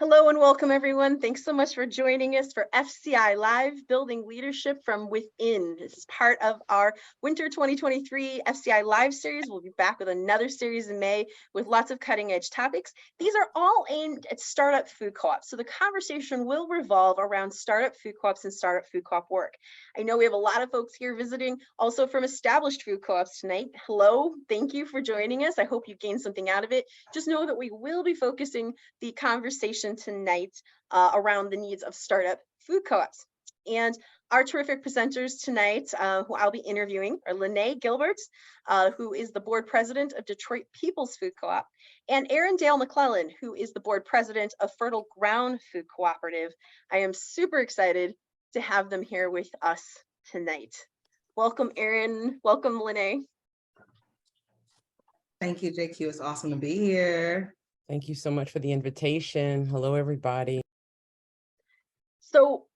Hello and welcome everyone. Thanks so much for joining us for FCI Live, Building Leadership from Within. This is part of our Winter 2023 FCI Live series. We'll be back with another series in May with lots of cutting edge topics. These are all aimed at startup food co-ops. So the conversation will revolve around startup food co-ops and startup food co-op work. I know we have a lot of folks here visiting also from established food co-ops tonight. Hello, thank you for joining us. I hope you gained something out of it. Just know that we will be focusing the conversation tonight around the needs of startup food co-ops. And our terrific presenters tonight, who I'll be interviewing, are Lene Gilbert, who is the board president of Detroit People's Food Co-op, and Erin Dale McClellan, who is the board president of Fertile Ground Food Cooperative. I am super excited to have them here with us tonight. Welcome, Erin. Welcome, Lene. Thank you, JQ. It's awesome to be here. Thank you so much for the invitation. Hello, everybody. So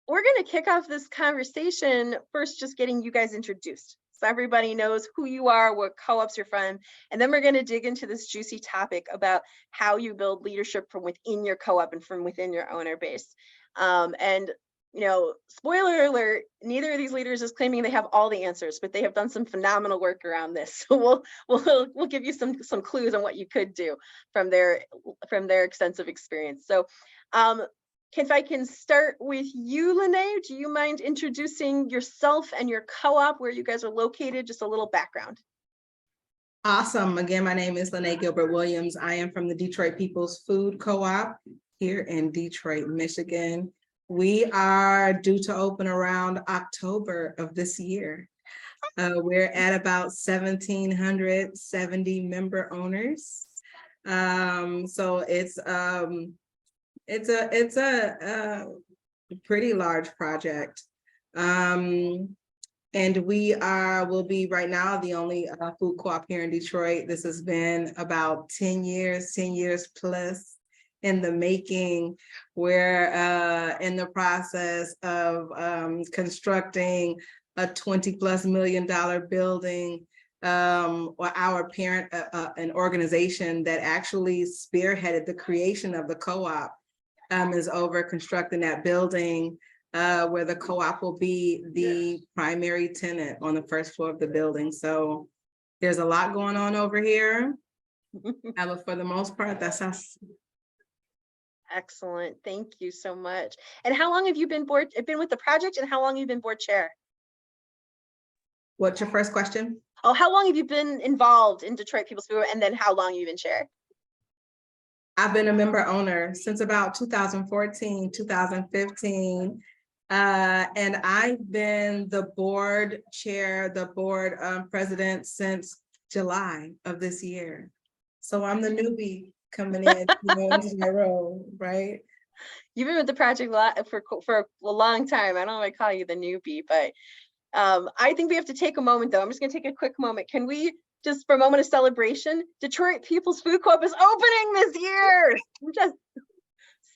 we're going to kick off this conversation first, just getting you guys introduced. So everybody knows who you are, what co-ops you're from, and then we're going to dig into this juicy topic about how you build leadership from within your co-op and from within your owner base. And you know, spoiler alert, neither of these leaders is claiming they have all the answers, but they have done some phenomenal work around this. So we'll give you some clues on what you could do from their extensive experience. So if I can start with you, Lene, do you mind introducing yourself and your co-op, where you guys are located, just a little background? Awesome. Again, my name is Lene Gilbert Williams. I am from the Detroit People's Food Co-op here in Detroit, Michigan. We are due to open around October of this year. We're at about 1,770 member owners. So it's a pretty large project. And we will be right now the only food co-op here in Detroit. This has been about 10 years plus in the making. We're in the process of constructing a $20+ million building. Our parent, an organization that actually spearheaded the creation of the co-op, is over constructing that building where the co-op will be the primary tenant on the first floor of the building. So there's a lot going on over here. But for the most part, that's us. Excellent. Thank you so much. And how long have you been with the project, and how long have you been board chair? What's your first question? Oh, how long have you been involved in Detroit People's Food, and then how long have you been chair? I've been a member owner since about 2014, 2015. And I've been the board chair, the board president since July of this year. So I'm the newbie coming in, into my role, right? You've been with the project for a long time. I don't know if I call you the newbie, but I think we have to take a moment, though. I'm just going to take a quick moment. Can we just, for a moment of celebration, Detroit People's Food Co-op is opening this year. I'm just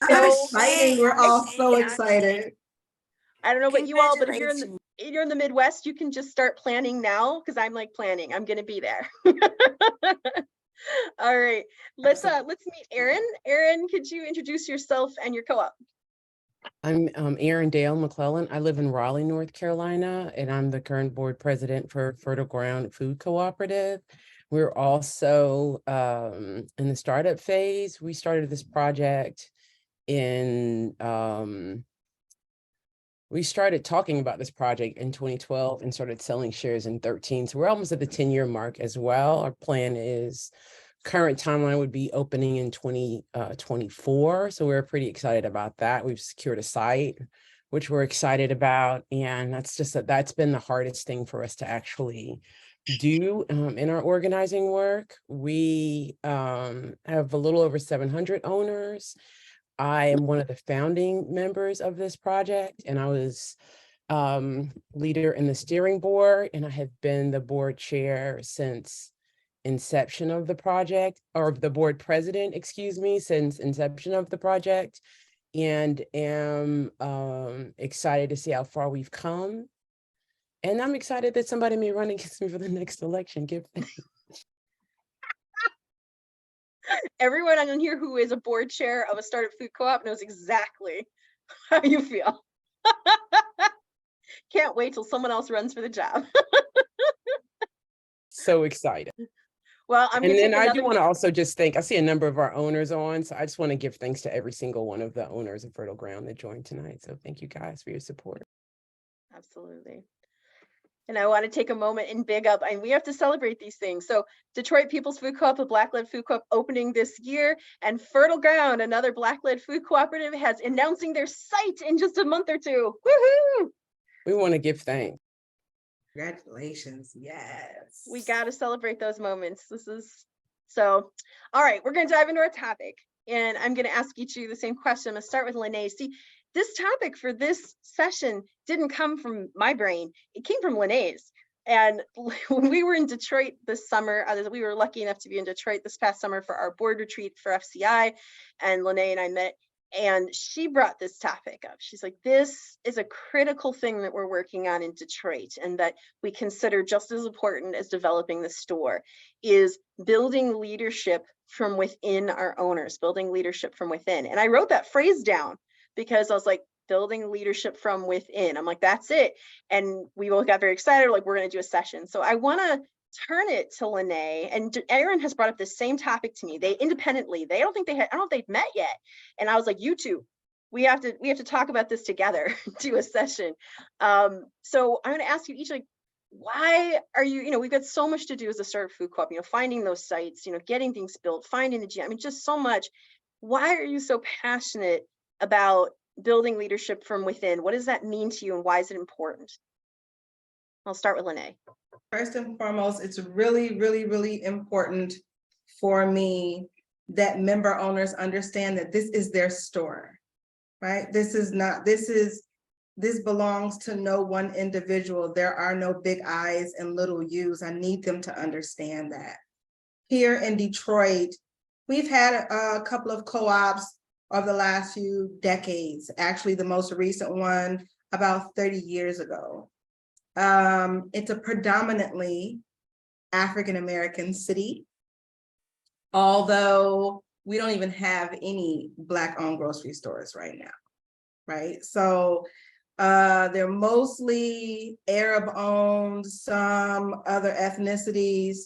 so exciting. We're all so excited. I don't know about you all, but if you're in the Midwest, you can just start planning now, because I'm like planning. I'm going to be there. All right, let's meet Erin. Erin, could you introduce yourself and your co-op? I'm Erin Dale McClellan. I live in Raleigh, North Carolina, and I'm the current board president for Fertile Ground Food Cooperative. We're also in the startup phase. We started this project we started talking about this project in 2012 and started selling shares in 2013. So we're almost at the 10-year mark as well. Our plan is, current timeline would be opening in 2024. So we're pretty excited about that. We've secured a site, which we're excited about. And that's been the hardest thing for us to actually do in our organizing work. We have a little over 700 owners. I am one of the founding members of this project, and I was leader in the steering board, and I have been the board chair since inception of the project, or the board president, excuse me, since inception of the project, and am excited to see how far we've come. And I'm excited that somebody may run against me for the next election. Everyone on here who is a board chair of a startup food co-op knows exactly how you feel. Can't wait till someone else runs for the job. So excited. Well, I'm And gonna then take I another. do want to also just thank, I see a number of our owners on, so I just want to give thanks to every single one of the owners of Fertile Ground that joined tonight. So thank you guys for your support. Absolutely. And I want to take a moment and big up, and we have to celebrate these things. So Detroit People's Food Co-op, a Black-led food co-op opening this year, and Fertile Ground, another Black-led food cooperative, has announcing their site in just a month or two. Woohoo! We want to give thanks. Congratulations. Yes. We got to celebrate those moments. This is so. All right, we're going to dive into our topic, and I'm going to ask each of you the same question. I'm going to start with Lene. See, this topic for this session didn't come from my brain. It came from Lene's. And when we were in Detroit this summer, we were lucky enough to be in Detroit this past summer for our board retreat for FCI, and Lene and I met, and she brought this topic up. She's like, this is a critical thing that we're working on in Detroit, and that we consider just as important as developing the store, is building leadership from within our owners, building leadership from within. And I wrote that phrase down because I was like, building leadership from within. I'm like, that's it. And we both got very excited. Like, we're going to do a session. So I want to turn it to Lene, and Aaron has brought up the same topic to me. They independently, I don't know if they've met yet. And I was like, you two, we have to talk about this together, do a session. So I'm going to ask you each, like, why are you, we've got so much to do as a startup food co-op, finding those sites, getting things built, finding the GM, just so much. Why are you so passionate about building leadership from within? What does that mean to you, and why is it important? I'll start with Lene. First and foremost, it's really, really, really important for me that member owners understand that this is their store, right? This belongs to no one individual. There are no big I's and little U's. I need them to understand that. Here in Detroit, we've had a couple of co-ops over the last few decades. Actually, the most recent one about 30 years ago. It's a predominantly African-American city, although we don't even have any Black-owned grocery stores right now, right? So they're mostly Arab-owned, some other ethnicities.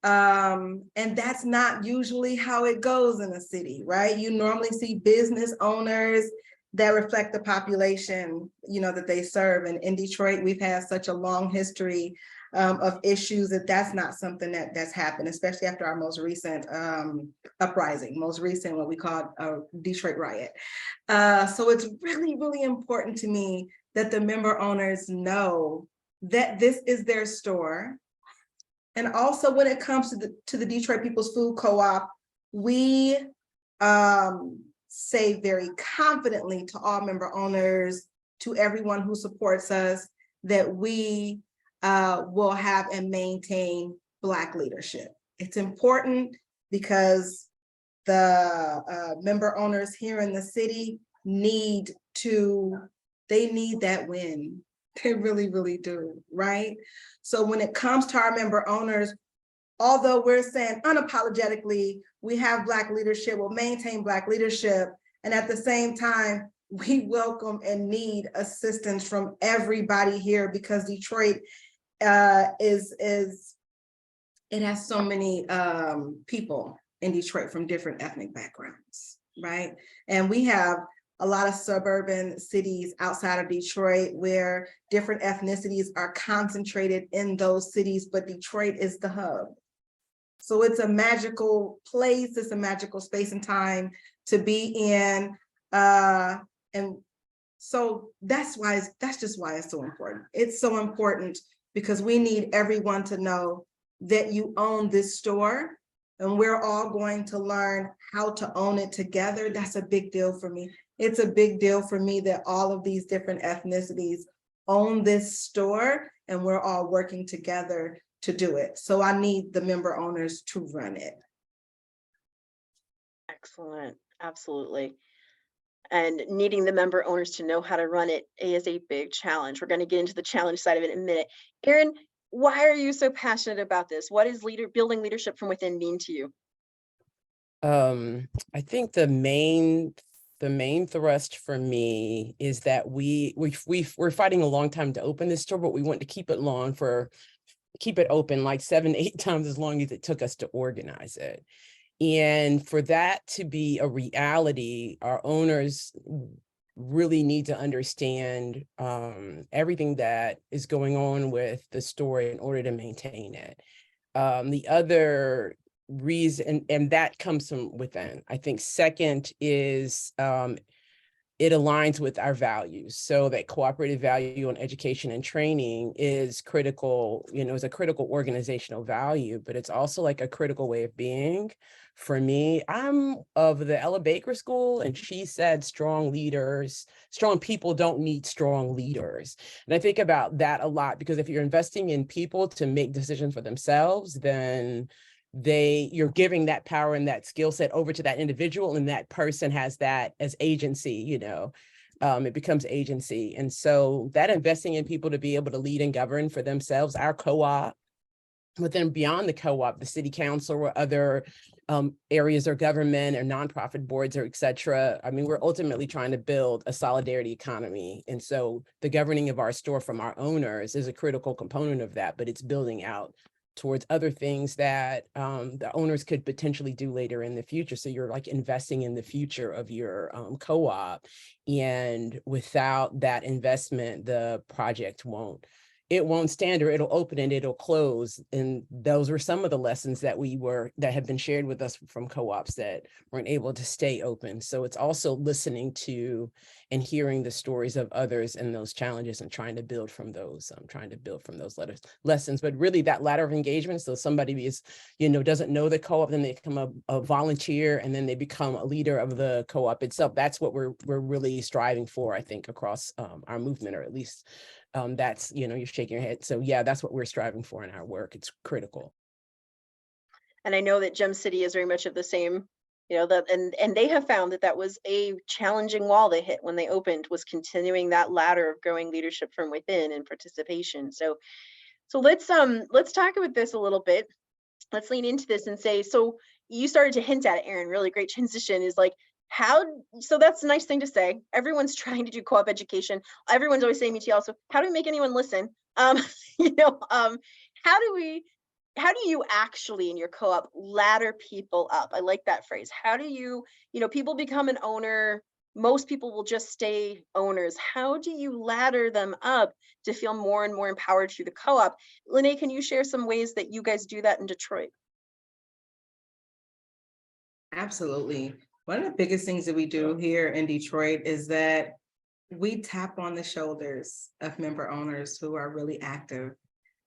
And that's not usually how it goes in a city, right? You normally see business owners that reflect the population, that they serve. And in Detroit, we've had such a long history of issues that's not something that's happened, especially after our most recent uprising, what we called a Detroit riot. So it's really, really important to me that the member owners know that this is their store. And also when it comes to the Detroit People's Food Co-op, we say very confidently to all member owners, to everyone who supports us, that we will have and maintain Black leadership. It's important because the member owners here in the city need that win. They really, really do, right? So when it comes to our member owners, although we're saying unapologetically, we have Black leadership, we'll maintain Black leadership, and at the same time, we welcome and need assistance from everybody here, because Detroit it has so many people in Detroit from different ethnic backgrounds, right? And we have a lot of suburban cities outside of Detroit where different ethnicities are concentrated in those cities, but Detroit is the hub. So it's a magical place, it's a magical space and time to be in. And so that's just why it's so important. It's so important because we need everyone to know that you own this store, and we're all going to learn how to own it together. That's a big deal for me. It's a big deal for me that all of these different ethnicities own this store, and we're all working together to do it. So I need the member owners to run it. Excellent, absolutely. And needing the member owners to know how to run it is a big challenge. We're going to get into the challenge side of it in a minute. Aaron, why are you so passionate about this? What does building leadership from within mean to you? I think the main thrust for me is that we're fighting a long time to open this store, but we want to keep it open like 7, 8 times as long as it took us to organize it. And for that to be a reality, our owners really need to understand everything that is going on with the store in order to maintain it. The other reason, and that comes from within. I think second is it aligns with our values. So that cooperative value on education and training is critical, is a critical organizational value, but it's also like a critical way of being. For me, I'm of the Ella Baker school, and she said strong people don't need strong leaders. And I think about that a lot, because if you're investing in people to make decisions for themselves, then you're giving that power and that skill set over to that individual, and that person has that as agency, it becomes agency. And so that investing in people to be able to lead and govern for themselves, our co-op, but then beyond the co-op, the city council or other areas or government or nonprofit boards or et cetera. I mean, we're ultimately trying to build a solidarity economy. And so the governing of our store from our owners is a critical component of that, but it's building out towards other things that the owners could potentially do later in the future. So you're like investing in the future of your co-op. And without that investment, the project won't stand, or it'll open and it'll close. And those were some of the lessons that have been shared with us from co-ops that weren't able to stay open. So it's also listening to and hearing the stories of others and those challenges and trying to build from those, lessons. But really that ladder of engagement, so somebody is, doesn't know the co-op, then they become a volunteer, and then they become a leader of the co-op itself. That's what we're really striving for, I think, across our movement, or at least that's, you're shaking your head. So yeah, that's what we're striving for in our work. It's critical. And I know that Gem City is very much of the same, that, and they have found that was a challenging wall they hit when they opened, was continuing that ladder of growing leadership from within and participation. So let's talk about this a little bit. Let's lean into this and say, so you started to hint at it, Erin, really great transition, is like, so that's a nice thing to say. Everyone's trying to do co-op education. Everyone's always saying ETL. So how do we make anyone listen? How do you actually in your co-op ladder people up? I like that phrase. How do you, people become an owner. Most people will just stay owners. How do you ladder them up to feel more and more empowered through the co-op? Lene, can you share some ways that you guys do that in Detroit? Absolutely. One of the biggest things that we do here in Detroit is that we tap on the shoulders of member owners who are really active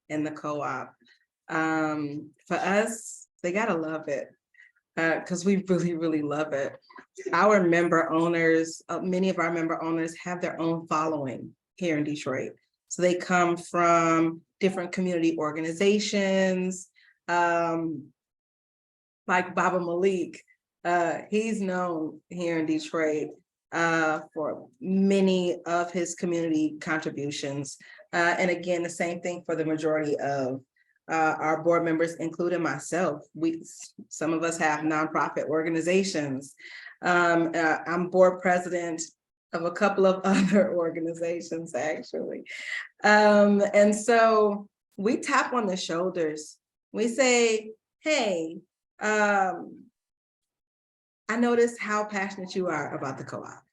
in the co-op. For us, they gotta love it, because we really, really love it. Our member owners, many of our member owners have their own following here in Detroit. So they come from different community organizations, like Baba Malik. He's known here in Detroit for many of his community contributions. And again, the same thing for the majority of our board members, including myself. Some of us have nonprofit organizations. I'm board president of a couple of other organizations, actually. And so we tap on the shoulders. We say, hey, I noticed how passionate you are about the co-op.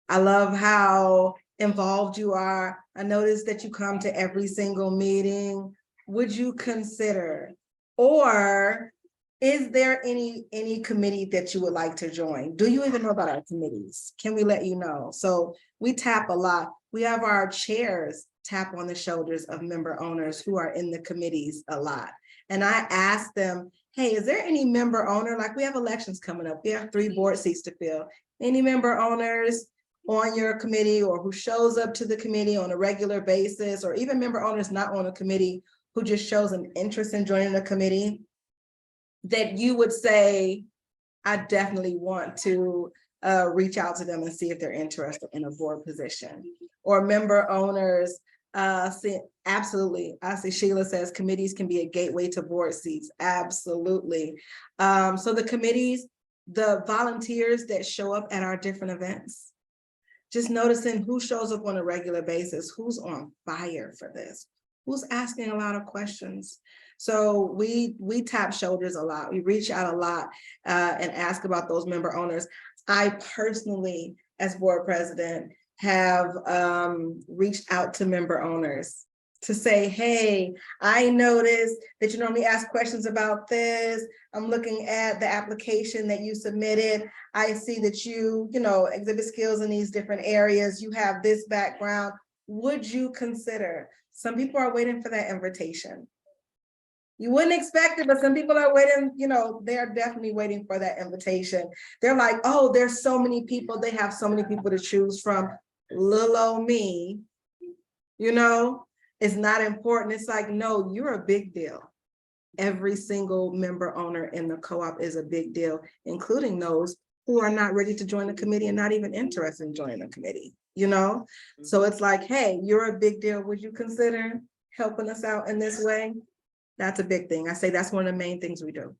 I love how involved you are. I noticed that you come to every single meeting. Would you consider, or is there any committee that you would like to join? Do you even know about our committees? Can we let you know? So we tap a lot. We have our chairs tap on the shoulders of member owners who are in the committees a lot. And I ask them, hey, is there any member owner, like we have elections coming up, we have 3 board seats to fill. Any member owners on your committee, or who shows up to the committee on a regular basis, or even member owners not on a committee who just shows an interest in joining a committee, that you would say, I definitely want to reach out to them and see if they're interested in a board position. Or member owners, absolutely. I see Sheila says committees can be a gateway to board seats. Absolutely. So the committees, the volunteers that show up at our different events, just noticing who shows up on a regular basis, who's on fire for this, who's asking a lot of questions. So we tap shoulders a lot. We reach out a lot and ask about those member owners. I personally, as board president, have reached out to member owners to say, hey, I noticed that you normally ask questions about this. I'm looking at the application that you submitted. I see that you exhibit skills in these different areas. You have this background. Would you consider? Some people are waiting for that invitation. You wouldn't expect it, but some people are waiting, they're definitely waiting for that invitation. They're like, oh, there's so many people. They have so many people to choose from. Little old me, it's not important. It's like, no, you're a big deal. Every single member owner in the co-op is a big deal, including those who are not ready to join the committee and not even interested in joining the committee, So it's like, hey, you're a big deal. Would you consider helping us out in this way? That's a big thing. I say that's one of the main things we do.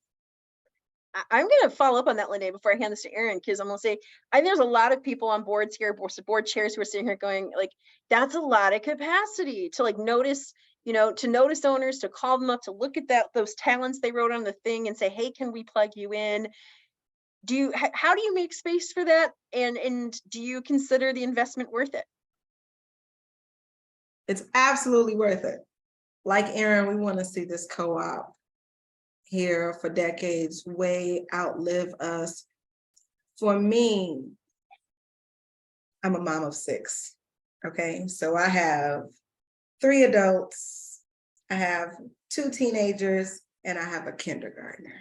I'm going to follow up on that, Lene, before I hand this to Erin, because I'm going to say, I think there's a lot of people on boards here, board chairs who are sitting here going, like, that's a lot of capacity to notice, to notice owners, to call them up, to look at those talents they wrote on the thing and say, hey, can we plug you in? How do you make space for that? And do you consider the investment worth it? It's absolutely worth it. Like Erin, we want to see this co-op here for decades, way outlive us. For me, I'm a mom of 6. Okay, so I have 3 adults, I have 2 teenagers, and I have a kindergartner.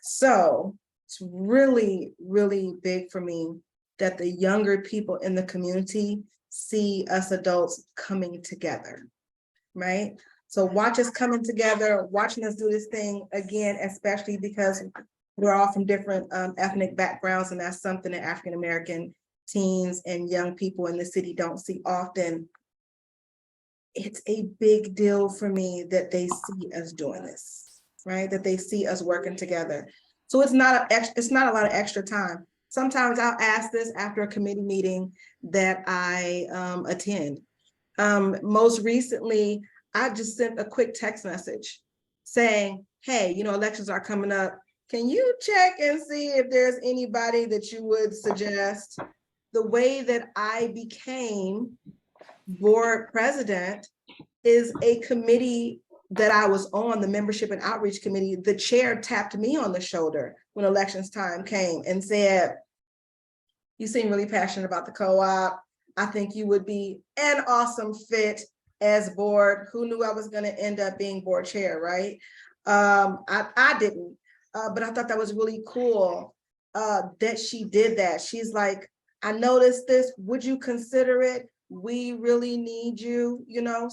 So it's really, really big for me that the younger people in the community see us adults coming together, right? So watch us coming together, watching us do this thing again, especially because we're all from different ethnic backgrounds, and that's something that African-American teens and young people in the city don't see often. It's a big deal for me that they see us doing this, right? That they see us working together. So it's not a lot of extra time. Sometimes I'll ask this after a committee meeting that I attend. Most recently, I just sent a quick text message saying, hey, elections are coming up. Can you check and see if there's anybody that you would suggest? The way that I became board president is a committee that I was on, the membership and outreach committee. The chair tapped me on the shoulder when elections time came and said, you seem really passionate about the co-op. I think you would be an awesome fit as board. Who knew I was going to end up being board chair, right? I didn't, but I thought that was really cool that she did that. She's like, I noticed this. Would you consider it? We really need you,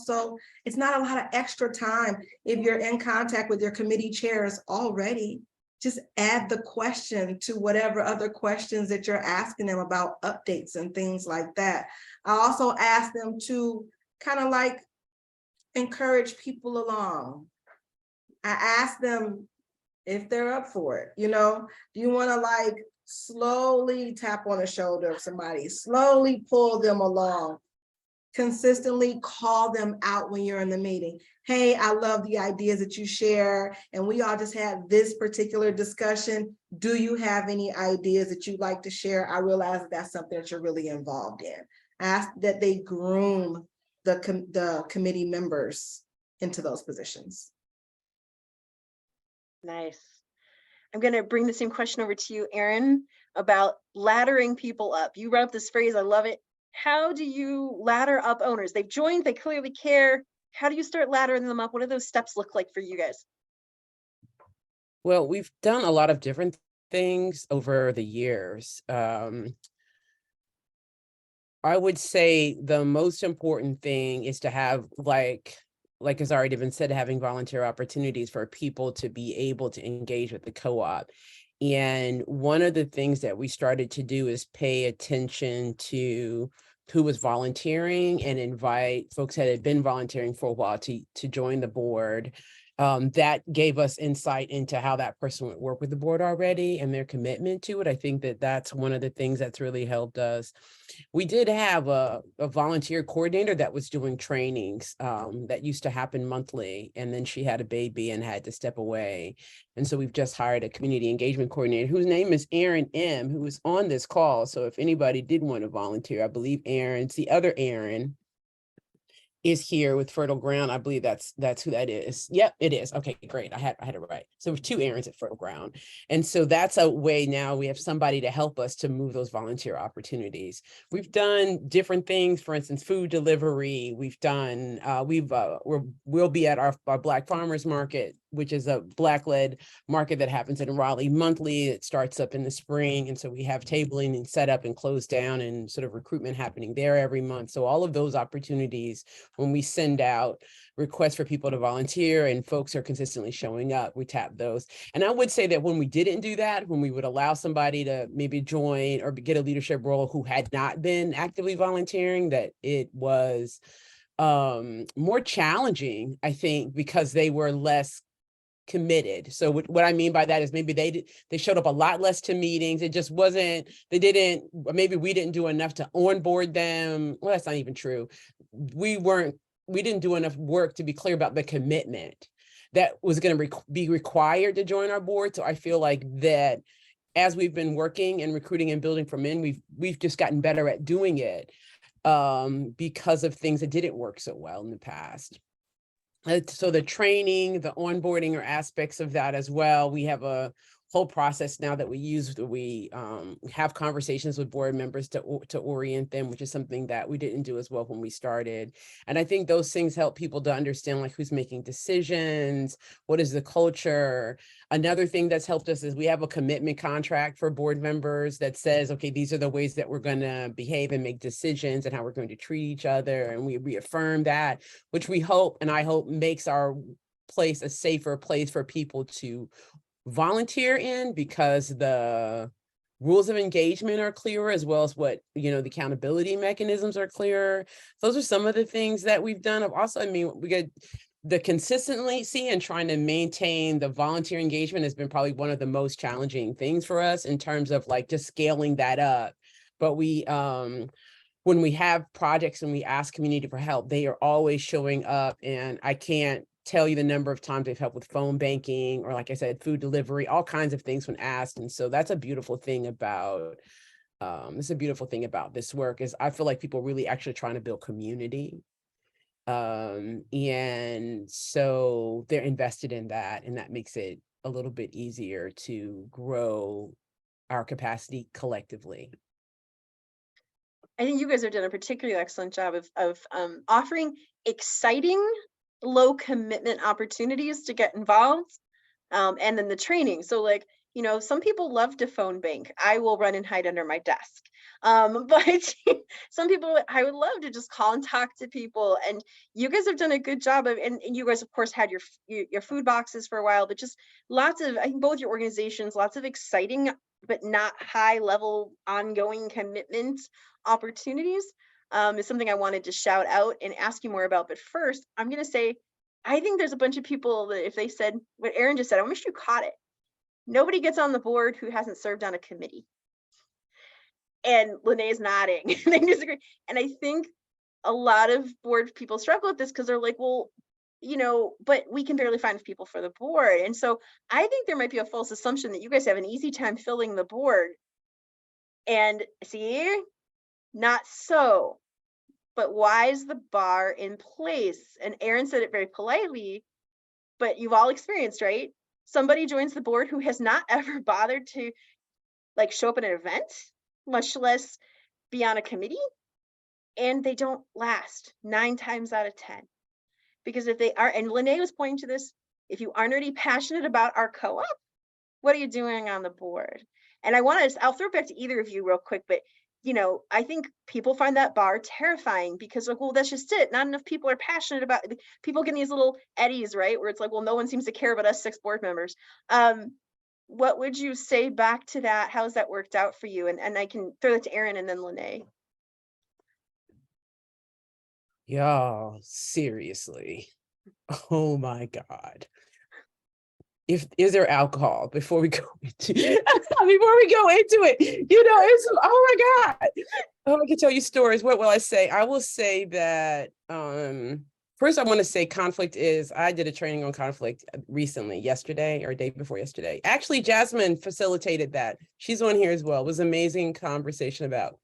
so it's not a lot of extra time. If you're in contact with your committee chairs already, just add the question to whatever other questions that you're asking them about updates and things like that. I also ask them to kind of encourage people along. I ask them if they're up for it. Do you want to slowly tap on the shoulder of somebody, slowly pull them along, consistently call them out when you're in the meeting. Hey, I love the ideas that you share, and we all just had this particular discussion. Do you have any ideas that you'd like to share? I realize that that's something that you're really involved in. Ask that they groom the committee members into those positions. Nice. I'm going to bring the same question over to you, Erin, about laddering people up. You brought up this phrase, I love it. How do you ladder up owners? They've joined, they clearly care. How do you start laddering them up? What do those steps look like for you guys? Well, we've done a lot of different things over the years. I would say the most important thing is to have, like has already been said, having volunteer opportunities for people to be able to engage with the co-op. And one of the things that we started to do is pay attention to who was volunteering and invite folks that had been volunteering for a while to join the board. that gave us insight into how that person would work with the board already and their commitment to it. I think that that's one of the things that's really helped us. We did have a volunteer coordinator that was doing trainings that used to happen monthly, and then she had a baby and had to step away. And so we've just hired a community engagement coordinator whose name is Erin M., who is on this call. So if anybody did want to volunteer, I believe Erin's the other Erin is here with Fertile Ground. I believe that's who that is. Yep, it is. Okay, great. I had it right. So two Errands at Fertile Ground. And so that's a way now we have somebody to help us to move those volunteer opportunities. We've done different things, for instance, food delivery. We've done, we'll be at our Black Farmers Market, which is a Black-led market that happens in Raleigh monthly. It starts up in the spring. And so we have tabling and set up and close down and sort of recruitment happening there every month. So all of those opportunities, when we send out requests for people to volunteer and folks are consistently showing up, we tap those. And I would say that when we didn't do that, when we would allow somebody to maybe join or get a leadership role who had not been actively volunteering, that it was more challenging, I think, because they were less committed. So what I mean by that is maybe they showed up a lot less to meetings. It just wasn't, maybe we didn't do enough to onboard them. Well, that's not even true. We didn't do enough work to be clear about the commitment that was going to be required to join our board. So I feel like that as we've been working and recruiting and building from in, we've just gotten better at doing it because of things that didn't work so well in the past. So the training, the onboarding are aspects of that as well. We have a whole process now that we use. We have conversations with board members to orient them, which is something that we didn't do as well when we started. And I think those things help people to understand like who's making decisions, what is the culture. Another thing that's helped us is we have a commitment contract for board members that says, okay, these are the ways that we're going to behave and make decisions and how we're going to treat each other. And we reaffirm that, which we hope, and I hope, makes our place a safer place for people to volunteer in, because the rules of engagement are clearer, as well as what, the accountability mechanisms are clearer. Those are some of the things that we've done. Also, we get the consistency and trying to maintain the volunteer engagement has been probably one of the most challenging things for us in terms of like just scaling that up. But we, when we have projects and we ask community for help, they are always showing up, and I can't tell you the number of times they've helped with phone banking or, like I said, food delivery, all kinds of things when asked. And so that's a beautiful thing about this work, is I feel like people really actually trying to build community. And so they're invested in that, and that makes it a little bit easier to grow our capacity collectively. I think you guys have done a particularly excellent job of offering exciting, low commitment opportunities to get involved, and then the training. So like, some people love to phone bank. I will run and hide under my desk. But some people, I would love to just call and talk to people. And you guys have done a good job of, and you guys of course had your food boxes for a while, but just lots of, I think both your organizations, lots of exciting but not high level ongoing commitment opportunities. Is something I wanted to shout out and ask you more about. But first, I'm going to say, I think there's a bunch of people that if they said what Erin just said, I wish you caught it. Nobody gets on the board who hasn't served on a committee. And Lene's nodding. They disagree. And I think a lot of board people struggle with this because they're like, well, but we can barely find people for the board. And so I think there might be a false assumption that you guys have an easy time filling the board. And see, not so. But why is the bar in place? And Erin said it very politely, but you've all experienced, right? Somebody joins the board who has not ever bothered to like show up at an event, much less be on a committee, and they don't last 9 times out of 10. Because if they are, and Lene was pointing to this, if you aren't already passionate about our co-op, what are you doing on the board? And I'll throw it back to either of you real quick, but I think people find that bar terrifying because like, well, that's just it. Not enough people are passionate about it. People get these little eddies, right? Where it's like, well, no one seems to care about us 6 board members. What would you say back to that? How's that worked out for you? And I can throw that to Erin and then Lene. Y'all, seriously. Oh my God. Is there alcohol before we go into it? It's oh my God. Oh, I can tell you stories. What will I say? I will say that first I want to say conflict is, I did a training on conflict recently, yesterday or day before yesterday. Actually, Jasmine facilitated that. She's on here as well. It was an amazing conversation about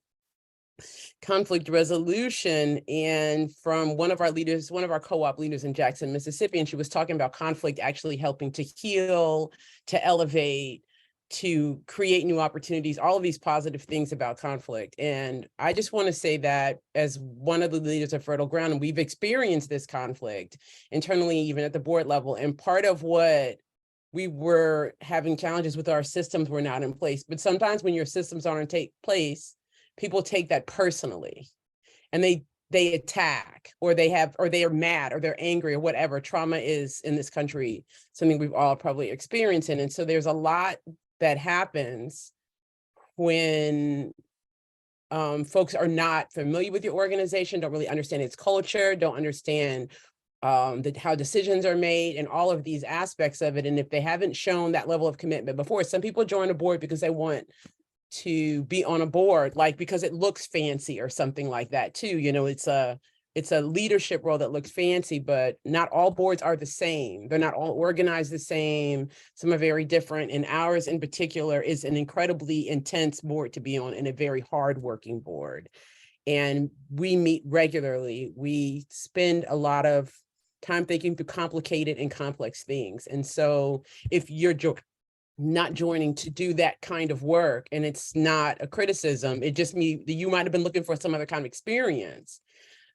conflict resolution, and from one of our leaders, one of our co-op leaders in Jackson, Mississippi, and she was talking about conflict actually helping to heal, to elevate, to create new opportunities, all of these positive things about conflict. And I just want to say that as one of the leaders of Fertile Ground, and we've experienced this conflict internally, even at the board level, and part of what we were having challenges with, our systems were not in place. But sometimes when your systems aren't in place, people take that personally, and they attack, or they are mad, or they're angry, or whatever. Trauma is, in this country, something we've all probably experienced. And so there's a lot that happens when folks are not familiar with your organization, don't really understand its culture, don't understand how decisions are made, and all of these aspects of it. And if they haven't shown that level of commitment before, some people join a board because they want to be on a board, like because it looks fancy or something like that too. It's a leadership role that looks fancy, but not all boards are the same. They're not all organized the same. Some are very different. And ours in particular is an incredibly intense board to be on, and a very hardworking board. And we meet regularly. We spend a lot of time thinking through complicated and complex things. And so if you're not joining to do that kind of work, and it's not a criticism, it just means that you might have been looking for some other kind of experience.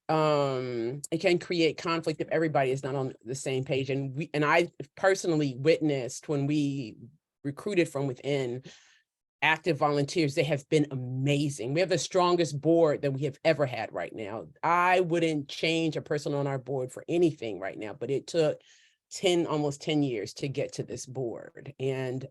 It can create conflict if everybody is not on the same page. And I personally witnessed, when we recruited from within active volunteers, they have been amazing. We have the strongest board that we have ever had right now. I wouldn't change a person on our board for anything right now, but it took almost 10 years to get to this board. And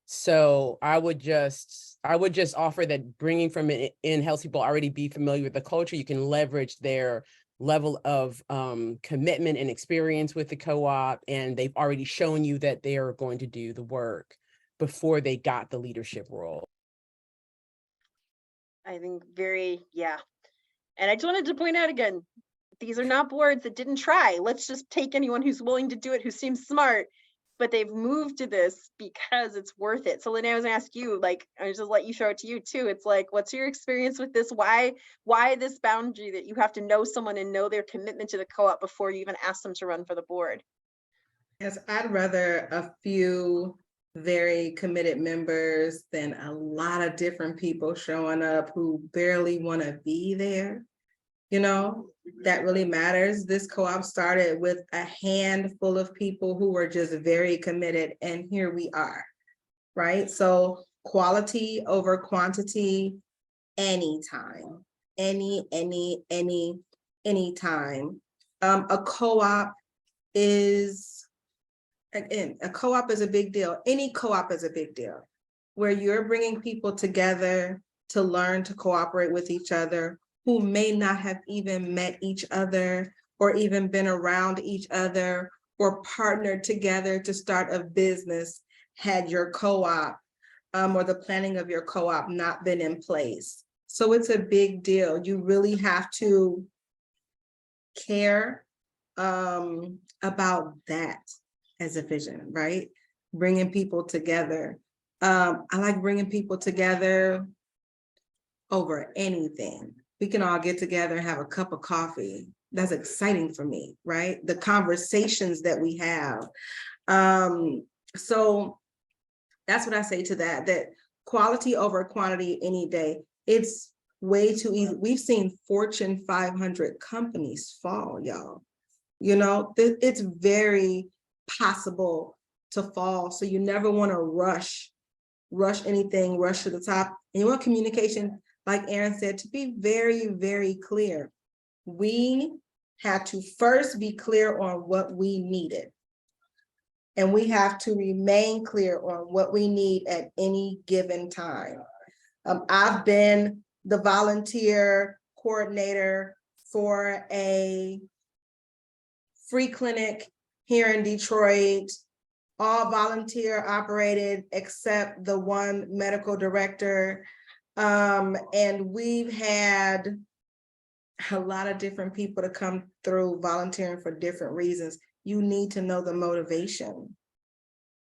so I would just offer that bringing from in helps people already be familiar with the culture. You can leverage their level of commitment and experience with the co-op, and they've already shown you that they are going to do the work before they got the leadership role. I think yeah. And I just wanted to point out again, these are not boards that didn't try. Let's just take anyone who's willing to do it, who seems smart, but they've moved to this because it's worth it. So Lynn, I was gonna ask you, like, I just let you throw it to you too. It's like, what's your experience with this? Why this boundary that you have to know someone and know their commitment to the co-op before you even ask them to run for the board? Yes, I'd rather a few very committed members than a lot of different people showing up who barely want to be there. That really matters. This co-op started with a handful of people who were just very committed, and here we are, right? So quality over quantity, anytime, anytime. A co-op is, again, a co-op is a big deal. Any co-op is a big deal, where you're bringing people together to learn to cooperate with each other, who may not have even met each other or even been around each other or partnered together to start a business had your co-op or the planning of your co-op not been in place. So it's a big deal. You really have to care about that as a vision, right? Bringing people together. I like bringing people together over anything. We can all get together and have a cup of coffee. That's exciting for me, right? The conversations that we have. So that's what I say to that quality over quantity any day. It's way too easy. We've seen Fortune 500 companies fall, y'all. It's very possible to fall. So you never want to rush anything, rush to the top. And you want communication, like Erin said, to be very, very clear. We had to first be clear on what we needed. And we have to remain clear on what we need at any given time. I've been the volunteer coordinator for a free clinic here in Detroit, all volunteer operated except the one medical director. And we've had a lot of different people to come through volunteering for different reasons. You need to know the motivation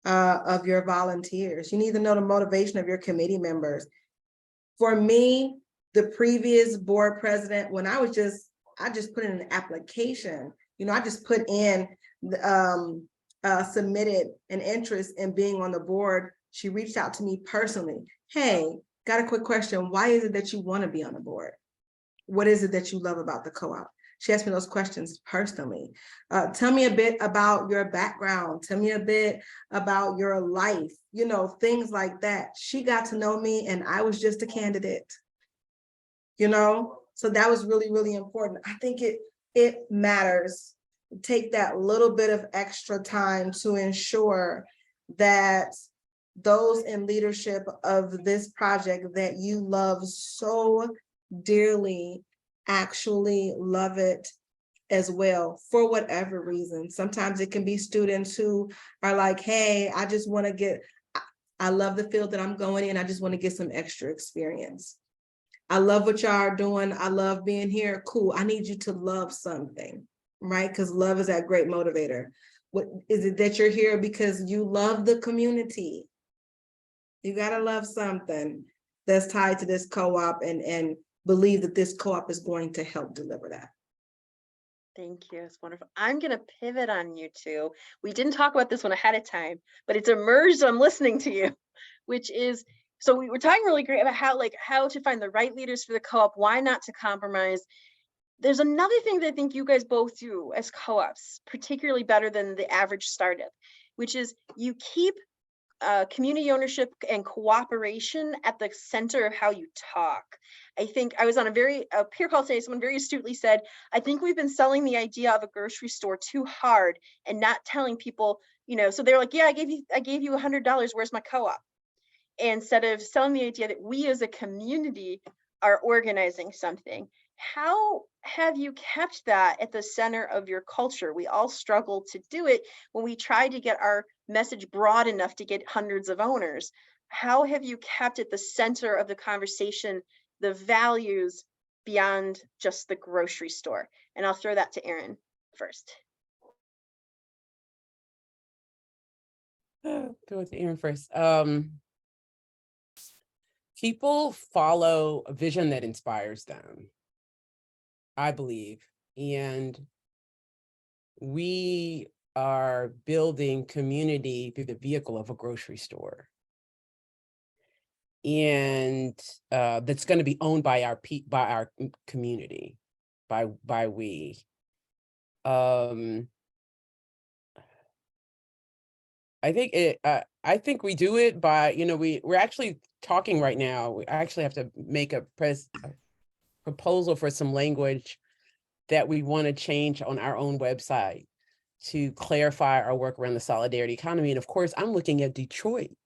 of your volunteers. You need to know the motivation of your committee members. For me, the previous board president, when I just put in an application, I just put in, submitted an interest in being on the board. She reached out to me personally. Hey, got a quick question. Why is it that you want to be on the board? What is it that you love about the co-op? She asked me those questions personally. Tell me a bit about your background. Tell me a bit about your life, things like that. She got to know me and I was just a candidate, So that was really, really important. I think it matters. Take that little bit of extra time to ensure that those in leadership of this project that you love so dearly actually love it as well, for whatever reason. Sometimes it can be students who are like, hey, I love the field that I'm going in. I just want to get some extra experience. I love what y'all are doing. I love being here. Cool. I need you to love something, right? Because love is that great motivator. What is it that you're here because you love the community? You got to love something that's tied to this co-op and believe that this co-op is going to help deliver that. Thank you. It's wonderful. I'm going to pivot on you two. We didn't talk about this one ahead of time, but it's emerged. I'm listening to you, which is, so we were talking really great about how to find the right leaders for the co-op, why not to compromise. There's another thing that I think you guys both do as co-ops, particularly better than the average startup, which is you keep community ownership and cooperation at the center of how you talk. I think I was on a peer call today. Someone very astutely said, I think we've been selling the idea of a grocery store too hard and not telling people, so they're like, yeah, I gave you $100. Where's my co-op? Instead of selling the idea that we as a community are organizing something. How have you kept that at the center of your culture? We all struggle to do it when we try to get our message broad enough to get hundreds of owners. How have you kept at the center of the conversation the values beyond just the grocery store? And I'll throw that to Erin first. Go with Erin first. People follow a vision that inspires them, I believe. And we are building community through the vehicle of a grocery store. And that's going to be owned by our community, by we. I think we do it by, we're actually talking right now. We actually have to make a proposal for some language that we want to change on our own website to clarify our work around the solidarity economy. And of course, I'm looking at Detroit's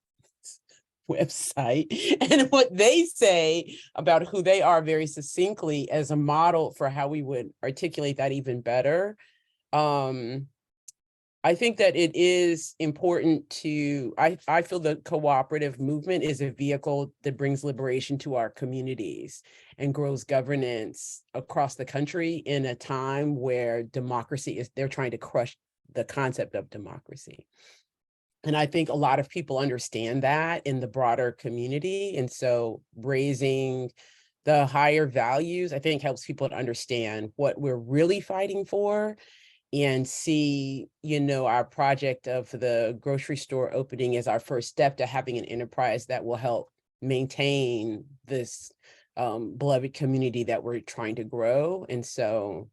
website and what they say about who they are very succinctly as a model for how we would articulate that even better. I think that it is important I feel the cooperative movement is a vehicle that brings liberation to our communities and grows governance across the country in a time where they're trying to crush the concept of democracy. And I think a lot of people understand that in the broader community. And so raising the higher values, I think, helps people to understand what we're really fighting for and see, our project of the grocery store opening as our first step to having an enterprise that will help maintain this beloved community that we're trying to grow. And so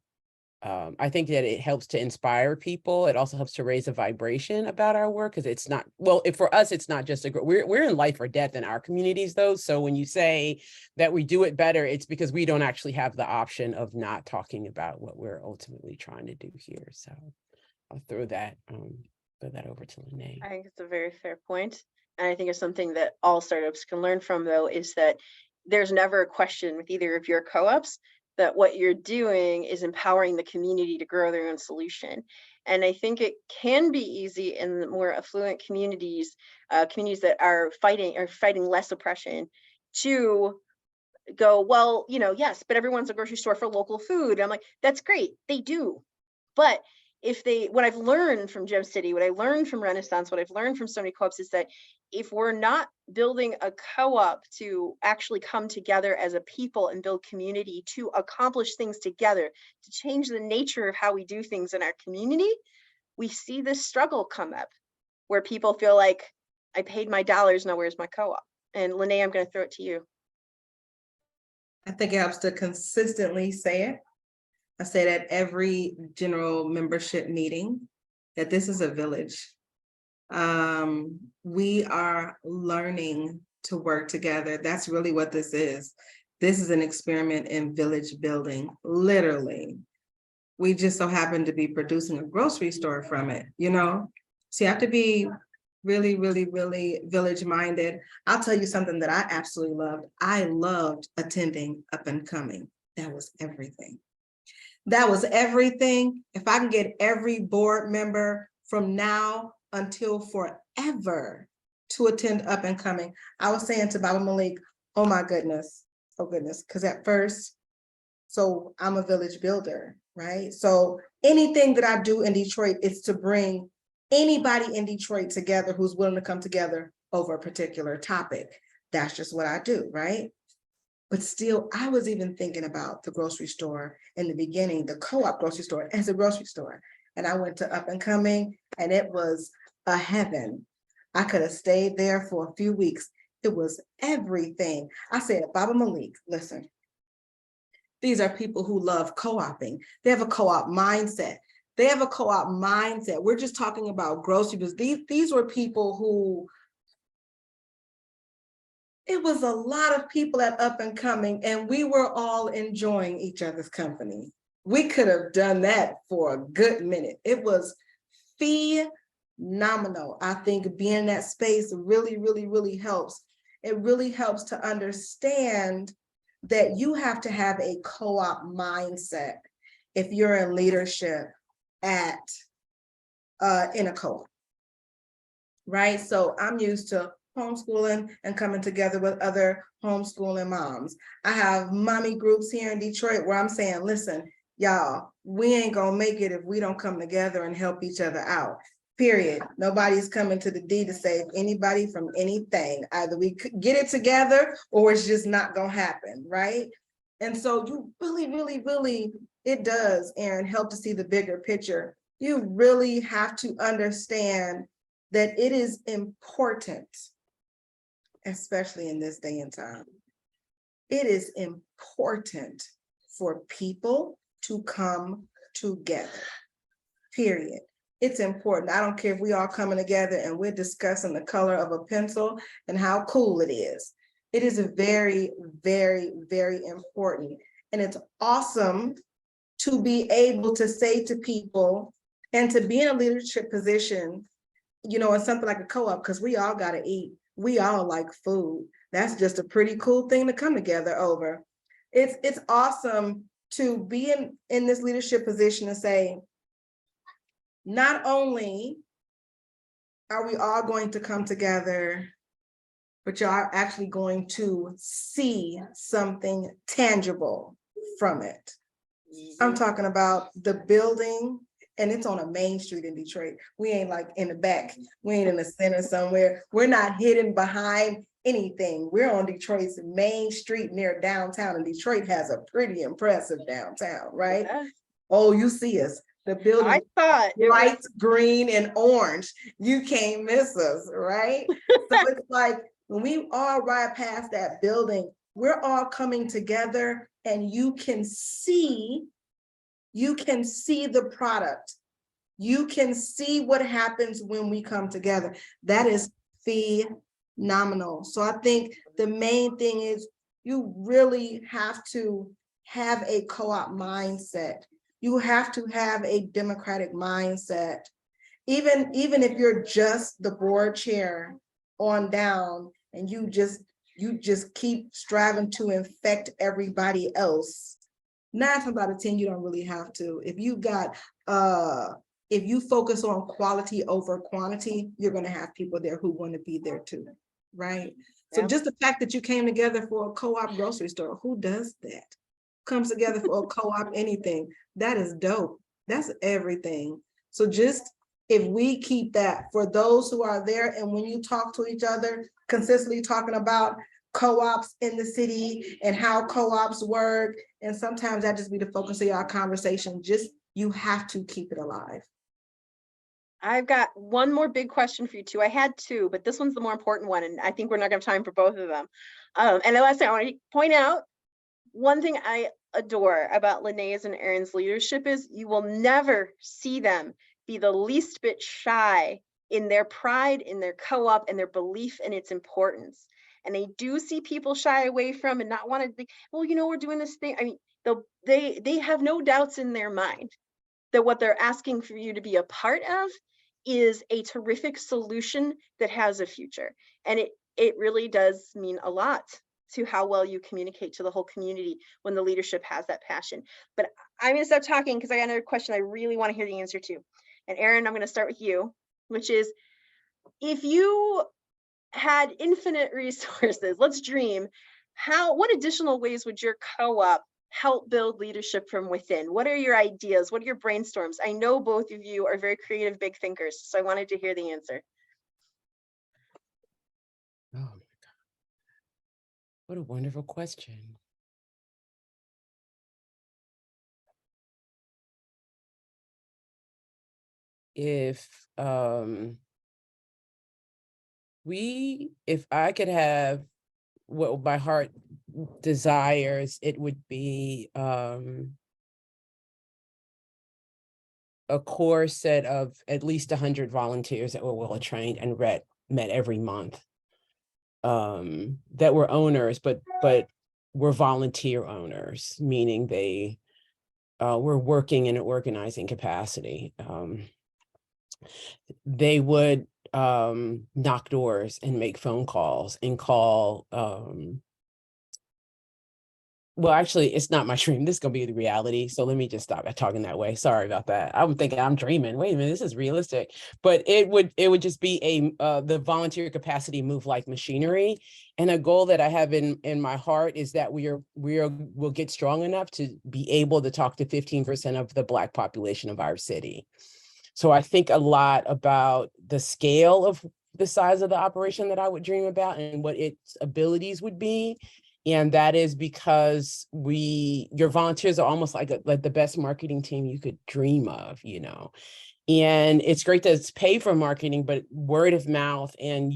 I think that it helps to inspire people. It also helps to raise a vibration about our work, because it's not, for us, it's not just we're in life or death in our communities though. So when you say that we do it better, it's because we don't actually have the option of not talking about what we're ultimately trying to do here. So I'll throw that over to Lene. I think it's a very fair point. And I think it's something that all startups can learn from, though, is that there's never a question with either of your co-ops that what you're doing is empowering the community to grow their own solution. And I think it can be easy in the more affluent communities, communities that are fighting less oppression, to go, well, yes, but everyone's a grocery store for local food. I'm like, that's great. They do. But what I've learned from Gem City, what I learned from Renaissance, what I've learned from so many co-ops is that if we're not building a co-op to actually come together as a people and build community to accomplish things together, to change the nature of how we do things in our community, we see this struggle come up where people feel like, I paid my dollars, now where's my co-op? And Lene, I'm going to throw it to you. I think it helps to consistently say it. I say that every general membership meeting, that this is a village. We are learning to work together. That's really what this is. This is an experiment in village building, literally. We just so happen to be producing a grocery store from it, So you have to be really, really, really village minded. I'll tell you something that I absolutely loved. I loved attending Up and Coming. That was everything. That was everything. If I can get every board member from now until forever to attend Up and Coming. I was saying to Baba Malik, oh my goodness, because at first, so I'm a village builder, right? So anything that I do in Detroit is to bring anybody in Detroit together who's willing to come together over a particular topic. That's just what I do, right? But still, I was even thinking about the grocery store in the beginning, the co-op grocery store as a grocery store. And I went to Up and Coming, and it was a heaven. I could have stayed there for a few weeks. It was everything. I said, Baba Malik, listen, these are people who love co-oping. They have a co-op mindset. We're just talking about groceries. These were people who, it was a lot of people at Up and Coming, and we were all enjoying each other's company. We could have done that for a good minute. It was phenomenal. I think being in that space really, really, really helps. It really helps to understand that you have to have a co-op mindset if you're in leadership in a co-op, right? So I'm used to homeschooling and coming together with other homeschooling moms. I have mommy groups here in Detroit where I'm saying, listen, y'all, we ain't gonna make it if we don't come together and help each other out, period. Nobody's coming to the D to save anybody from anything. Either we get it together or it's just not gonna happen, right? And so you really, really, really, it does, Erin, help to see the bigger picture. You really have to understand that it is important, especially in this day and time. It is important for people to come together, period. It's important. I don't care if we all coming together and we're discussing the color of a pencil and how cool it is. It is very, very, very important. And it's awesome to be able to say to people and to be in a leadership position, in something like a co-op, because we all got to eat. We all like food. That's just a pretty cool thing to come together over. It's awesome to be in this leadership position and say, not only are we all going to come together, but you are actually going to see something tangible from it. I'm talking about the building, and it's on a main street in Detroit. We ain't like in the back. We ain't in the center somewhere. We're not hidden behind anything. We're on Detroit's main street near downtown, and Detroit has a pretty impressive downtown, right? Yeah. Oh, you see us. The building, I thought light green and orange. You can't miss us, right? So it's like when we all ride past that building, we're all coming together, and you can see the product. You can see what happens when we come together. That is phenomenal. So I think the main thing is you really have to have a co-op mindset. You have to have a democratic mindset. Even if you're just the board chair on down and you just keep striving to infect everybody else, 9 times out of 10, you don't really have to. If you got if you focus on quality over quantity, you're going to have people there who want to be there too, right? So Yeah. just the fact that you came together for a co-op grocery store, who does that? Comes together for a co-op anything, that is dope. That's everything. So just if we keep that for those who are there, and when you talk to each other, consistently talking about co-ops in the city and how co-ops work, and sometimes that just be the focus of our conversation. Just, you have to keep it alive. I've got one more big question for you two. I had two, but this one's the more important one, and I think we're not gonna have time for both of them. And the last thing I want to point out, one thing I adore about Lene's and Erin's leadership is you will never see them be the least bit shy in their pride, in their co-op, and their belief in its importance. And they do see people shy away from and not want to be, well, you know, we're doing this thing. I mean, they have no doubts in their mind that what they're asking for you to be a part of is a terrific solution that has a future. And it really does mean a lot to how well you communicate to the whole community when the leadership has that passion. But I'm going to stop talking because I got another question I really want to hear the answer to. And Erin, I'm going to start with you, which is, if you had infinite resources, let's dream, what additional ways would your co-op help build leadership from within? What are your ideas? What are your brainstorms? I know both of you are very creative, big thinkers, so I wanted to hear the answer. Oh my God. What a wonderful question. If if I could have what my heart desires, it would be a core set of at least 100 volunteers that were well trained and met every month, that were owners, but were volunteer owners, meaning they were working in an organizing capacity. They would knock doors and make phone calls and call well, actually, it's not my dream. This is gonna be the reality. So let me just stop talking that way. Sorry about that. I'm thinking I'm dreaming. Wait a minute, this is realistic. But it would just be the volunteer capacity move like machinery. And a goal that I have in my heart is that we'll get strong enough to be able to talk to 15% of the Black population of our city. So I think a lot about the scale of the size of the operation that I would dream about and what its abilities would be. And that is because your volunteers are almost like the best marketing team you could dream of, you know. And it's great that it's paid for marketing, but word of mouth and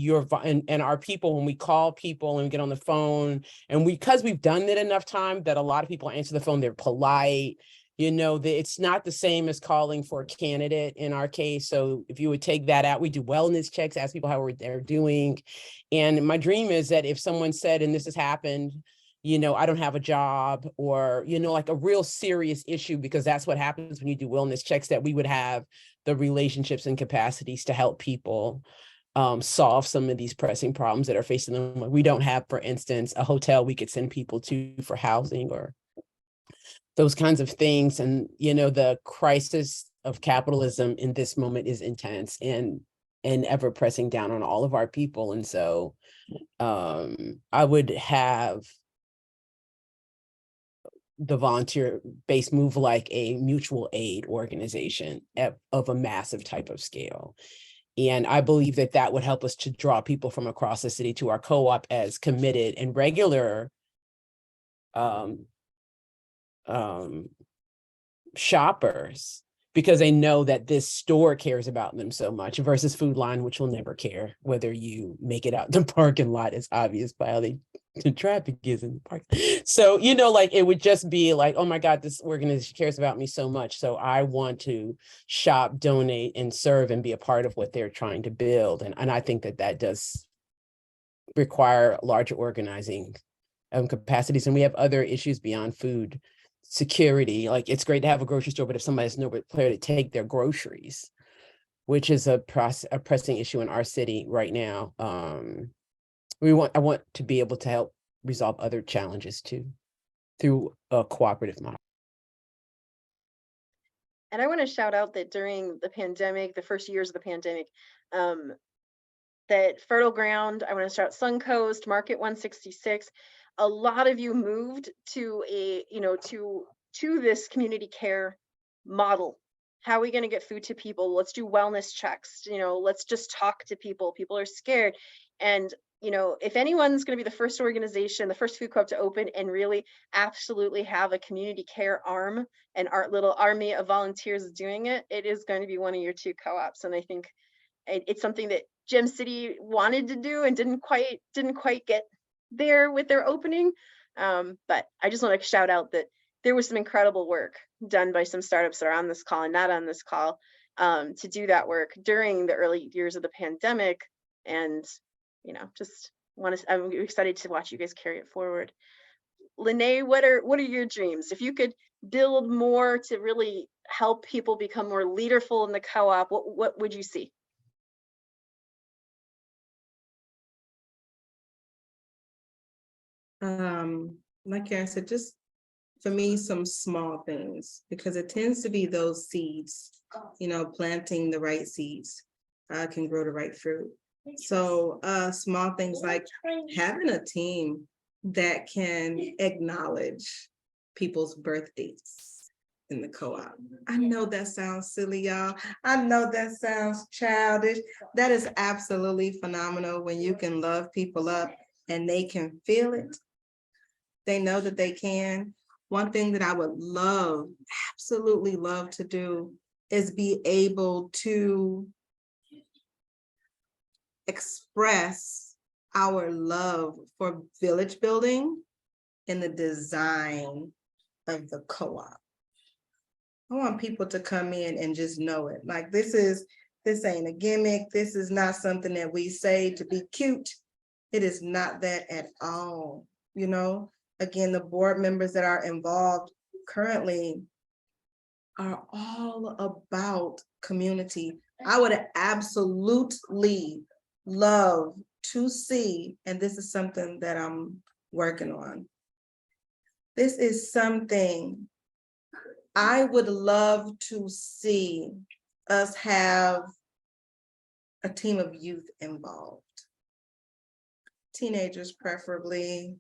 and our people, when we call people and we get on the phone, and because we've done it enough time that a lot of people answer the phone, they're polite. You know, it's not the same as calling for a candidate in our case. So if you would take that out, we do wellness checks, ask people how they're doing. And my dream is that if someone said, and this has happened, you know, I don't have a job, or, you know, like a real serious issue, because that's what happens when you do wellness checks, that we would have the relationships and capacities to help people solve some of these pressing problems that are facing them. We don't have, for instance, a hotel we could send people to for housing or those kinds of things. And, you know, the crisis of capitalism in this moment is intense and ever pressing down on all of our people. And so I would have the volunteer base move like a mutual aid organization of a massive type of scale. And I believe that that would help us to draw people from across the city to our co-op as committed and regular shoppers, because they know that this store cares about them so much, versus Food Line, which will never care whether you make it out the parking lot. It's obvious by how the traffic is in the park. So, you know, like it would just be like, oh my God, this organization cares about me so much. So I want to shop, donate, and serve and be a part of what they're trying to build. And I think that that does require larger organizing capacities. And we have other issues beyond food security. Like, it's great to have a grocery store, but if somebody has nowhere to take their groceries, which is a pressing issue in our city right now, I want to be able to help resolve other challenges too through a cooperative model. And I want to shout out that during the pandemic, the first years of the pandemic, um, that Fertile Ground, I want to shout Suncoast, Market 166, a lot of you moved to a, to this community care model. How are we going to get food to people? Let's do wellness checks. Let's just talk to people. People are scared. And, if anyone's going to be the first organization, the first food co-op to open and really absolutely have a community care arm and our little army of volunteers doing it, it is going to be one of your two co-ops. And I think it's something that Gem City wanted to do and didn't quite get there with their opening. But I just want to shout out that there was some incredible work done by some startups that are on this call and not on this call, to do that work during the early years of the pandemic. And I'm excited to watch you guys carry it forward. Lene, what are your dreams? If you could build more to really help people become more leaderful in the co-op, what would you see? Like I said, just for me, some small things, because it tends to be those seeds, planting the right seeds can grow the right fruit. So small things like having a team that can acknowledge people's birthdays in the co-op. I know that sounds silly, y'all. I know that sounds childish. That is absolutely phenomenal when you can love people up and they can feel it. They know that they can. One thing that I would absolutely love to do is be able to express our love for village building in the design of the co-op. I want people to come in and just know it. Like, this ain't a gimmick. This is not something that we say to be cute. It is not that at all. Again, the board members that are involved currently are all about community. I would absolutely love to see, and this is something that I'm working on. This is something I would love to see us have a team of youth involved. Teenagers preferably,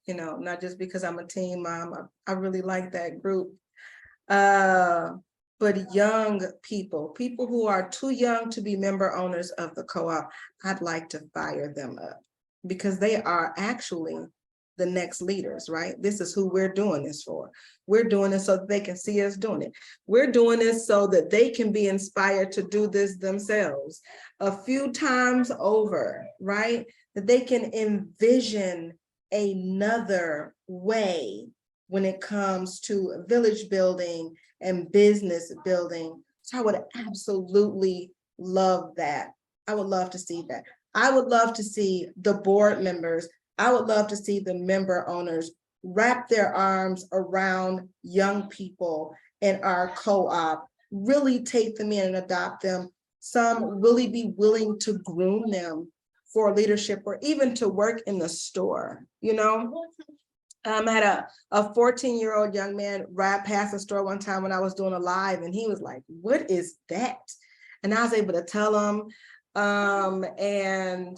not just because I'm a teen mom. I really like that group. But young people who are too young to be member owners of the co-op, I'd like to fire them up, because they are actually the next leaders, right? This is who we're doing this for. We're doing this so that they can see us doing it. We're doing this so that they can be inspired to do this themselves a few times over, right? That they can envision another way when it comes to village building and business building. So I would absolutely love that. I would love to see that. I would love to see the board members, I would love to see the member owners wrap their arms around young people in our co-op, really take them in and adopt them. Some really be willing to groom them for leadership or even to work in the store, I had a 14-year-old young man ride past the store one time when I was doing a live, and he was like, "What is that?" And I was able to tell him, and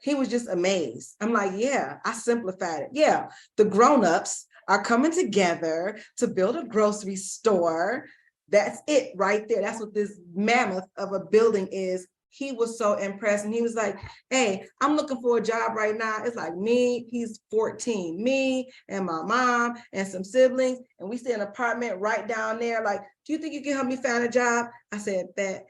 he was just amazed. I'm like, yeah, I simplified it. Yeah, the grown-ups are coming together to build a grocery store. That's it right there. That's what this mammoth of a building is. He was so impressed, and he was like, "Hey, I'm looking for a job right now." It's like me, he's 14, me and my mom and some siblings, and we stay in an apartment right down there. Like, "Do you think you can help me find a job?" I said, "Bet.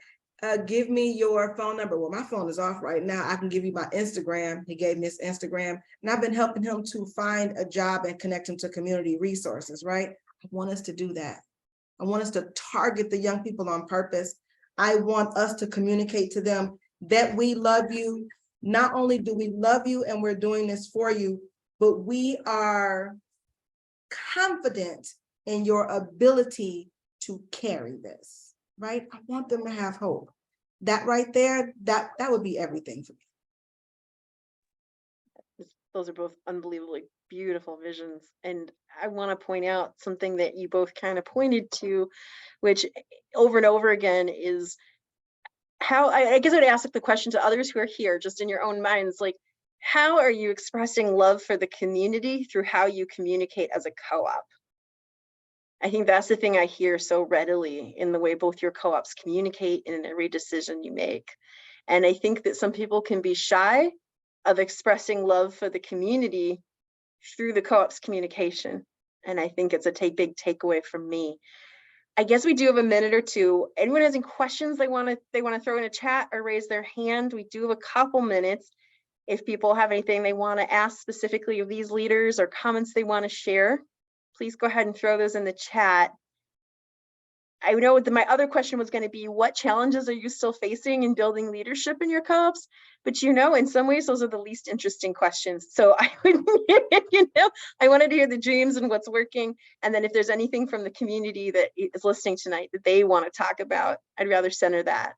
Give me your phone number." Well, my phone is off right now. I can give you my Instagram. He gave me his Instagram, and I've been helping him to find a job and connect him to community resources, right? I want us to do that. I want us to target the young people on purpose. I want us to communicate to them that we love you. Not only do we love you and we're doing this for you, but we are confident in your ability to carry this, right? I want them to have hope. That right there, that would be everything for me. Those are both unbelievably beautiful visions. And I want to point out something that you both kind of pointed to, which over and over again is how I guess I would ask the question to others who are here, just in your own minds, like, how are you expressing love for the community through how you communicate as a co-op? I think that's the thing I hear so readily in the way both your co-ops communicate and in every decision you make. And I think that some people can be shy of expressing love for the community through the co-op's communication. And I think it's a big takeaway from me. I guess we do have a minute or two. Anyone has any questions they want to throw in a chat or raise their hand? We do have a couple minutes. If people have anything they want to ask specifically of these leaders or comments they want to share, please go ahead and throw those in the chat. I know that my other question was going to be, what challenges are you still facing in building leadership in your co-ops? But in some ways, those are the least interesting questions. So I would, I wanted to hear the dreams and what's working. And then if there's anything from the community that is listening tonight that they want to talk about, I'd rather center that.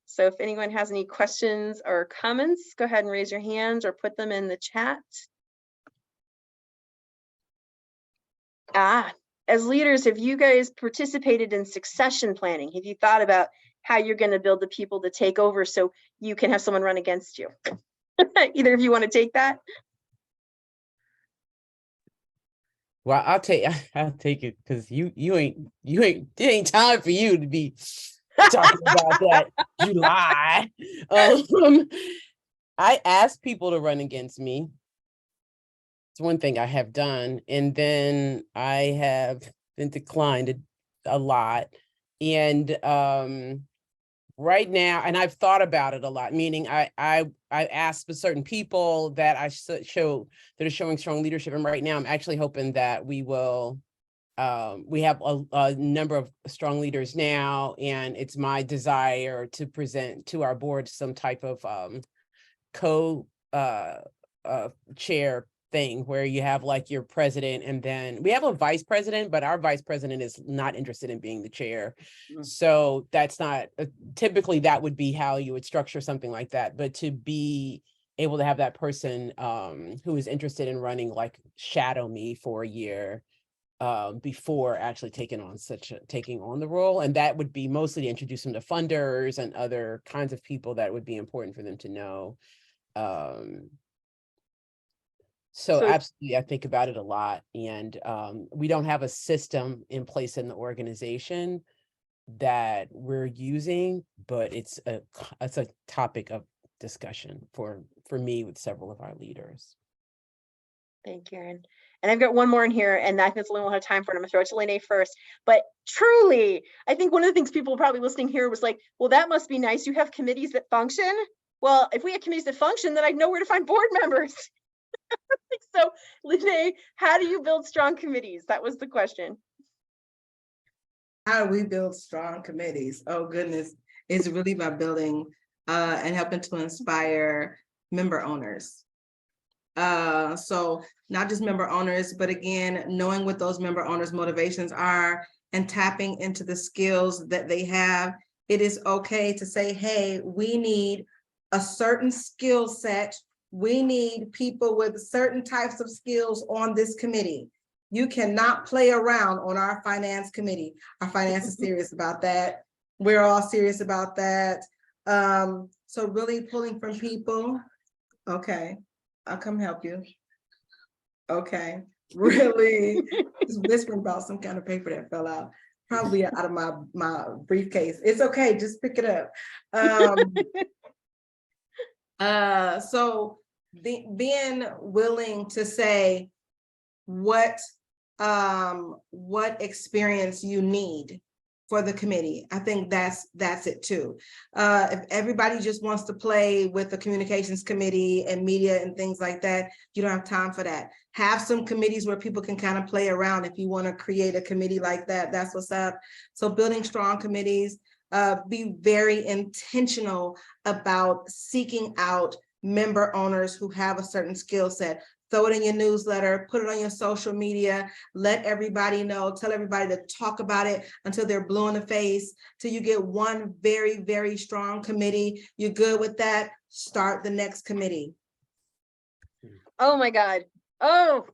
So if anyone has any questions or comments, go ahead and raise your hands or put them in the chat. As leaders, have you guys participated in succession planning? Have you thought about how you're going to build the people to take over so you can have someone run against you? Either of you want to take that? Well, I'll take it because it ain't time for you to be talking about that July. I asked people to run against me. It's one thing I have done, and then I have been declined a lot. And right now, and I've thought about it a lot, meaning I asked for certain people that I show that are showing strong leadership. And right now I'm actually hoping that we will, we have a number of strong leaders now, and it's my desire to present to our board some type of chair thing where you have like your president, and then we have a vice president, but our vice president is not interested in being the chair. So that's not typically that would be how you would structure something like that. But to be able to have that person who is interested in running, like, shadow me for a year before actually taking on the role, and that would be mostly to introduce them to funders and other kinds of people that would be important for them to know. So absolutely, I think about it a lot, and we don't have a system in place in the organization that we're using, but it's a topic of discussion for me with several of our leaders. Thank you, Erin. And I've got one more in here, and I think Lynn will have time for it. I'm gonna throw it to Lynn first. But truly, I think one of the things people probably listening here was like, well, that must be nice. You have committees that function. Well, if we had committees that function, then I'd know where to find board members. So, Lynn, how do you build strong committees? That was the question. How do we build strong committees? Oh goodness, it's really by building and helping to inspire member owners. So not just member owners, but again, knowing what those member owners' motivations are and tapping into the skills that they have. It is okay to say, hey, we need a certain skill set. We need people with certain types of skills on this committee. You cannot play around on our finance committee. Our finance is serious about that. We're all serious about that. So really pulling from people. Okay, I'll come help you. Okay, really just whispering about some kind of paper that fell out. Probably out of my briefcase. It's okay, just pick it up. So being willing to say what experience you need for the committee. I think that's it too. If everybody just wants to play with the communications committee and media and things like that, you don't have time for that. Have some committees where people can kind of play around. If you want to create a committee like that, that's what's up. So building strong committees, be very intentional about seeking out member owners who have a certain skill set. Throw it in your newsletter, put it on your social media, let everybody know, tell everybody to talk about it until they're blue in the face, till you get one very, very strong committee. You're good with that, start the next committee. Oh my God. Oh,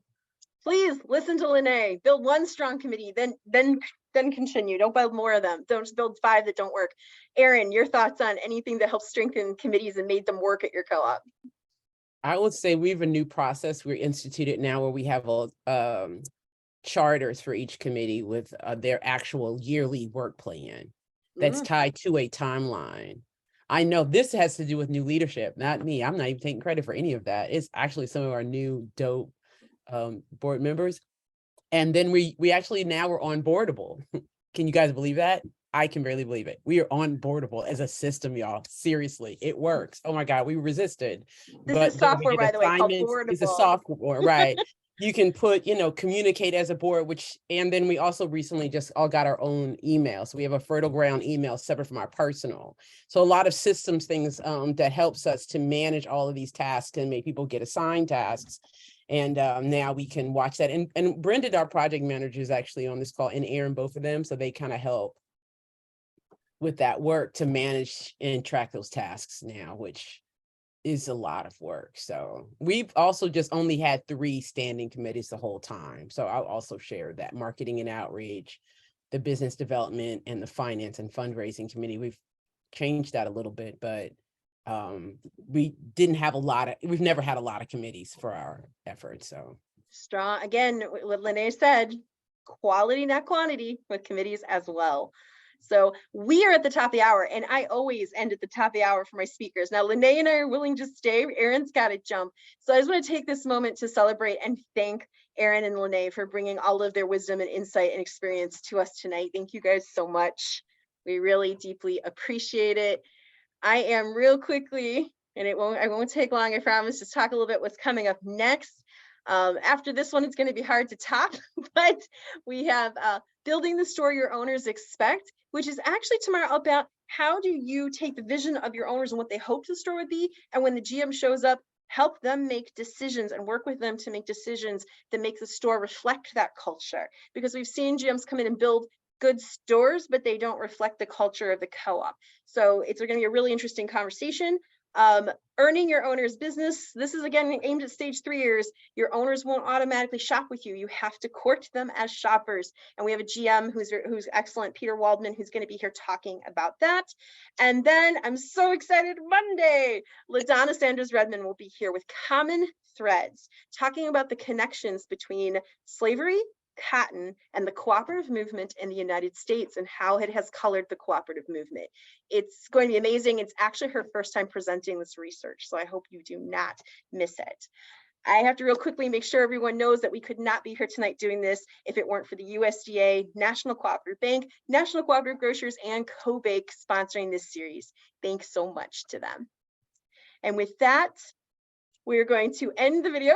please listen to Lene. Build one strong committee, then continue. Don't build more of them. Don't just build 5 that don't work. Erin, your thoughts on anything that helps strengthen committees and made them work at your co-op? I would say we have a new process we're instituted now where we have a charters for each committee with their actual yearly work plan that's tied to a timeline. I know this has to do with new leadership, not me. I'm not even taking credit for any of that. It's actually some of our new dope board members. And then we actually now we're onboardable. Can you guys believe that? I can barely believe it. We are onboardable as a system, y'all. Seriously, it works. Oh my God, we resisted. This But is then we software, get by the way, called assignments. It's a Boardable. software, right? You can put, communicate as a board, and then we also recently just all got our own email. So we have a fertile ground email separate from our personal. So a lot of systems things that helps us to manage all of these tasks and make people get assigned tasks. And now we can watch that. And Brenda, our project manager, is actually on this call, and Aaron, both of them. So they kind of help with that work to manage and track those tasks now, which is a lot of work. So we've also just only had 3 standing committees the whole time. So I'll also share that: marketing and outreach, the business development, and the finance and fundraising committee. We've changed that a little bit, but we've never had a lot of committees for our efforts. So Strong, again, what Lene said, quality, not quantity, with committees as well. So we are at the top of the hour, and I always end at the top of the hour for my speakers. Now, Lene and I are willing to stay. Erin's got to jump. So I just want to take this moment to celebrate and thank Erin and Lene for bringing all of their wisdom and insight and experience to us tonight. Thank you guys so much. We really deeply appreciate it. I am real quickly, and I won't take long, I promise, just talk a little bit what's coming up next. After this one, it's going to be hard to top, but we have Building the Store Your Owners Expect, which is actually tomorrow about how do you take the vision of your owners and what they hope the store would be, and when the GM shows up, help them make decisions and work with them to make decisions that make the store reflect that culture. Because we've seen GMs come in and build good stores, but they don't reflect the culture of the co-op. So it's going to be a really interesting conversation. Earning your owner's business. This is again aimed at stage 3 years. Your owners won't automatically shop with you. You have to court them as shoppers. And we have a GM who's excellent, Peter Waldman, who's going to be here talking about that. And then I'm so excited, Monday, LaDonna Sanders Redmond will be here with Common Threads, talking about the connections between slavery, cotton, and the cooperative movement in the United States and how it has colored the cooperative movement. It's going to be amazing. It's actually her first time presenting this research, so I hope you do not miss it. I have to real quickly make sure everyone knows that we could not be here tonight doing this if it weren't for the USDA, National Cooperative Bank, National Cooperative Grocers, and CoBake sponsoring this series. Thanks so much to them. And with that, we're going to end the video.